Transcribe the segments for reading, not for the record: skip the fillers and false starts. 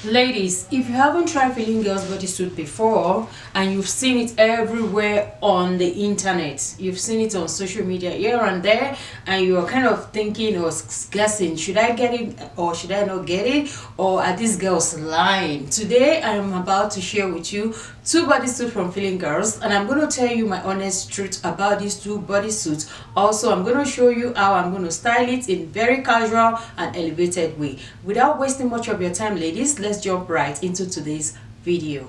Ladies, if you haven't tried FeelinGirl's bodysuit before and you've seen it everywhere on the internet, you've seen it on social media here and there, and you're kind of thinking or guessing, should I get it or should I not get it, or are these girls lying? Today I am about to share with you two bodysuits from FeelinGirls, and I'm going to tell you my honest truth about these two bodysuits. Also, I'm going to show you how I'm going to style it in very casual and elevated way. Without wasting much of your time, ladies, let's jump right into today's video.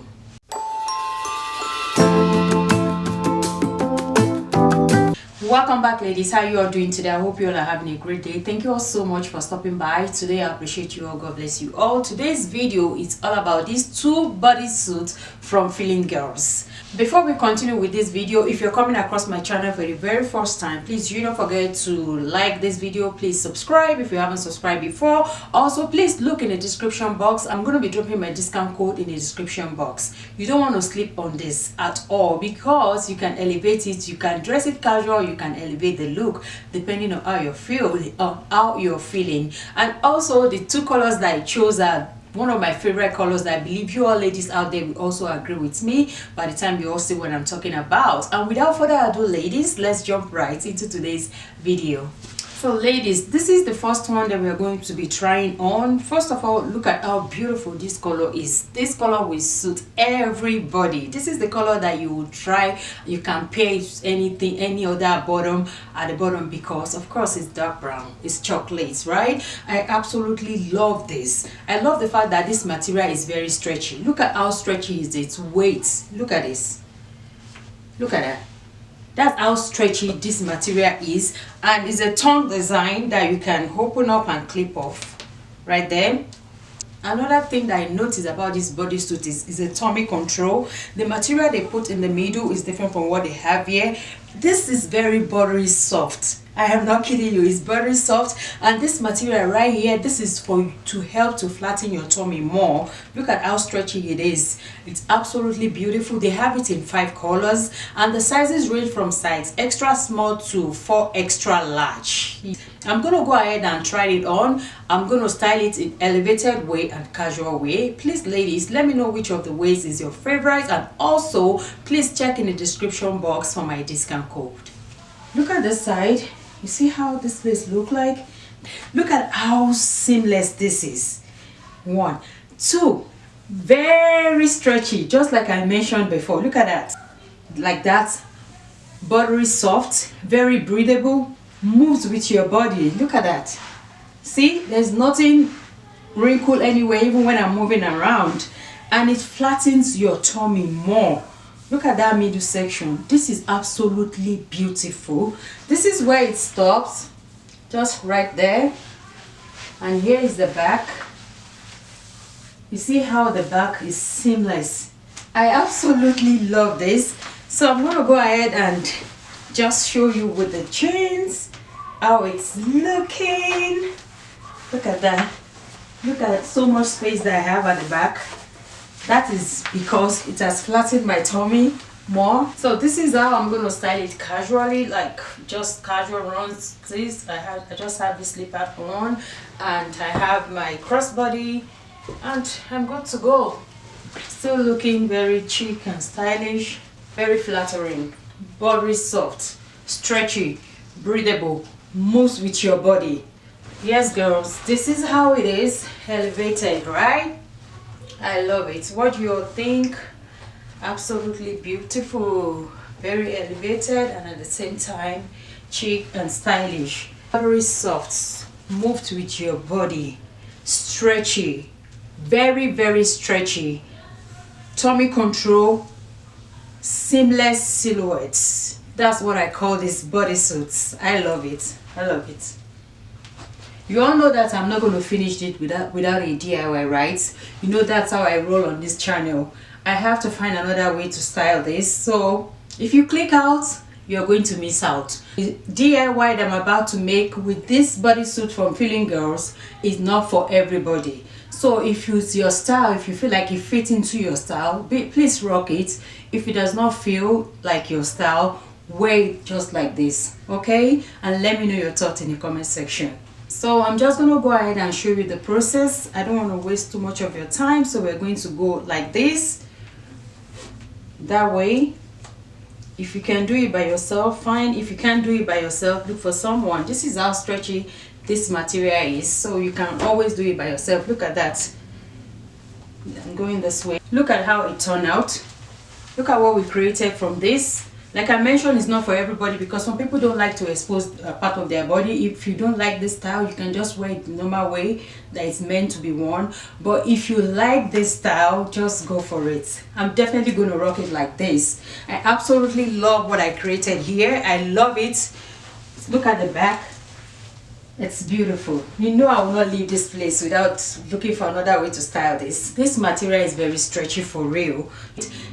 Welcome back, ladies. How you all doing today? I hope you all are having a great day. Thank you all so much for stopping by today. I appreciate you all. God bless you all. Today's video is all about these two bodysuits from FeelinGirls. Before we continue with this video, if you're coming across my channel for the very first time, please do not forget to like this video. Please subscribe if you haven't subscribed before. Also, please look in the description box. I'm going to be dropping my discount code in the description box. You don't want to sleep on this at all, because you can elevate it, you can dress it casual, you can elevate the look depending on how you feel or how you're feeling. And also, the two colors that I chose are one of my favorite colors that I believe you all ladies out there will also agree with me by the time you all see what I'm talking about. And without further ado, ladies, let's jump right into today's video. So ladies, this is the first one that we are going to be trying on. First of all, look at how beautiful this color is. This color will suit everybody. This is the color that you will try. You can pair anything, any other bottom at the bottom, because of course it's dark brown, it's chocolate, right? I absolutely love this. I love the fact that this material is very stretchy. Look at how stretchy is its weight. Look at this. Look at that. That's how stretchy this material is, and it's a tongue design that you can open up and clip off right there. Another thing that I noticed about this bodysuit is a tummy control. The material they put in the middle is different from what they have here. This is very buttery soft. I am not kidding you, it's very soft. And this material right here, this is for to help to flatten your tummy more. Look at how stretchy it is. It's absolutely beautiful. They have it in 5 colors, and the sizes range from size extra small to 4 extra large. I'm gonna go ahead and try it on. I'm gonna style it in elevated way and casual way. Please ladies, let me know which of the ways is your favorite, and also please check in the description box for my discount code. Look at this side. You see how this place look like? Look at how seamless this is. 1, 2, very stretchy, just like I mentioned before. Look at that, like that, buttery soft, very breathable, moves with your body. Look at that. See, there's nothing wrinkle anywhere, even when I'm moving around, and it flattens your tummy more. Look at that middle section. This is absolutely beautiful. This is where it stops, just right there. And here is the back. You see how the back is seamless. I absolutely love this. So I'm going to go ahead and just show you with the chains how it's looking. Look at that. Look at so much space that I have at the back. That is because it has flattened my tummy more. So this is how I'm going to style it casually, like just casual runs. This I just have this slipper on, and I have my crossbody, and I'm good to go. Still looking very chic and stylish, very flattering, buttery soft, stretchy, breathable, moves with your body. Yes girls, this is how it is, elevated, right? I love it. What do you all think? Absolutely beautiful, very elevated, and at the same time chic and stylish. Very soft, moved with your body, stretchy, very stretchy, tummy control, seamless silhouettes. That's what I call these bodysuits. I love it. I love it. You all know that I'm not going to finish it without a DIY, right? You know that's how I roll on this channel. I have to find another way to style this. So if you click out, you're going to miss out. The DIY that I'm about to make with this bodysuit from FeelinGirls is not for everybody. So if it's your style, if you feel like it fits into your style, please rock it. If it does not feel like your style, wear it just like this, okay? And let me know your thoughts in the comment section. So I'm just going to go ahead and show you the process. I don't want to waste too much of your time, so we're going to go like this, that way. If you can do it by yourself, fine. If you can't do it by yourself, look for someone. This is how stretchy this material is, so you can always do it by yourself. Look at that. I'm going this way. Look at how it turned out. Look at what we created from this. Like I mentioned, it's not for everybody because some people don't like to expose a part of their body. If you don't like this style, you can just wear it the normal way that it's meant to be worn. But if you like this style, just go for it. I'm definitely going to rock it like this. I absolutely love what I created here. I love it. Look at the back. It's beautiful. You know I will not leave this place without looking for another way to style this. This material is very stretchy for real.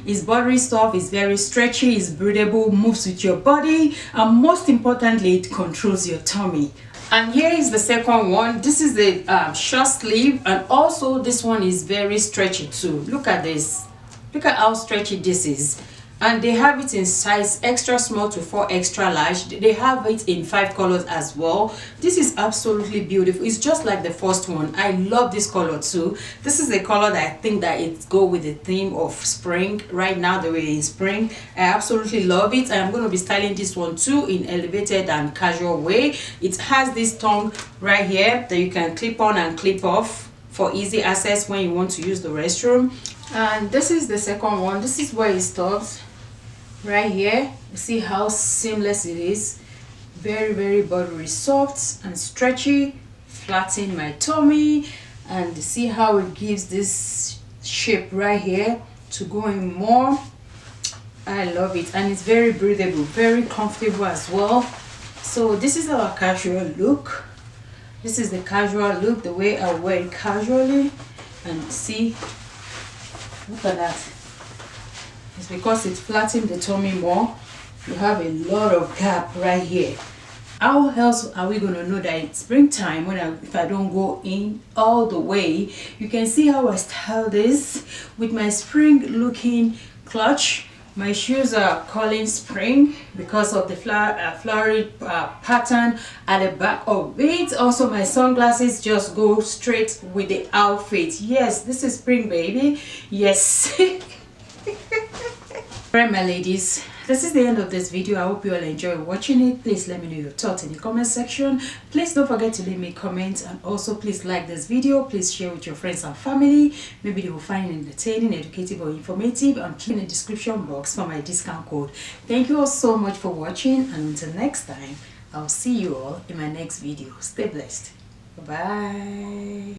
It's buttery stuff, it's very stretchy, it's breathable, moves with your body, and most importantly, it controls your tummy. And here is the second one. This is the short sleeve, and also this one is very stretchy too. Look at this. Look at how stretchy this is. And they have it in size extra small to 4 extra large. They have it in 5 colors as well. This is absolutely beautiful. It's just like the first one. I love this color too. This is a color that I think that it go with the theme of spring right now, the way in spring. I absolutely love it. I'm going to be styling this one too in elevated and casual way. It has this tongue right here that you can clip on and clip off for easy access when you want to use the restroom. And this is the second one. This is where it stops. Right here, you see how seamless it is. Very buttery, soft and stretchy, flatten my tummy, and see how it gives this shape right here to go in more. I love it, and it's very breathable, very comfortable as well. So this is our casual look. This is the casual look, the way I wear it casually. And see, look at that. It's because it's flattened the tummy more. You have a lot of gap right here. How else are we going to know that it's springtime if I don't go in all the way? You can see how I style this with my spring looking clutch. My shoes are calling spring because of the flowery pattern at the back of it. Also, my sunglasses just go straight with the outfit. Yes, this is spring, baby. Yes. Alright, my ladies, this is the end of this video. I hope you all enjoy watching it. Please let me know your thoughts in the comment section. Please don't forget to leave me comments, and also please like this video. Please share with your friends and family. Maybe they will find it entertaining, educative, or informative. I'm keeping in the description box for my discount code. Thank you all so much for watching, and until next time, I'll see you all in my next video. Stay blessed. Bye.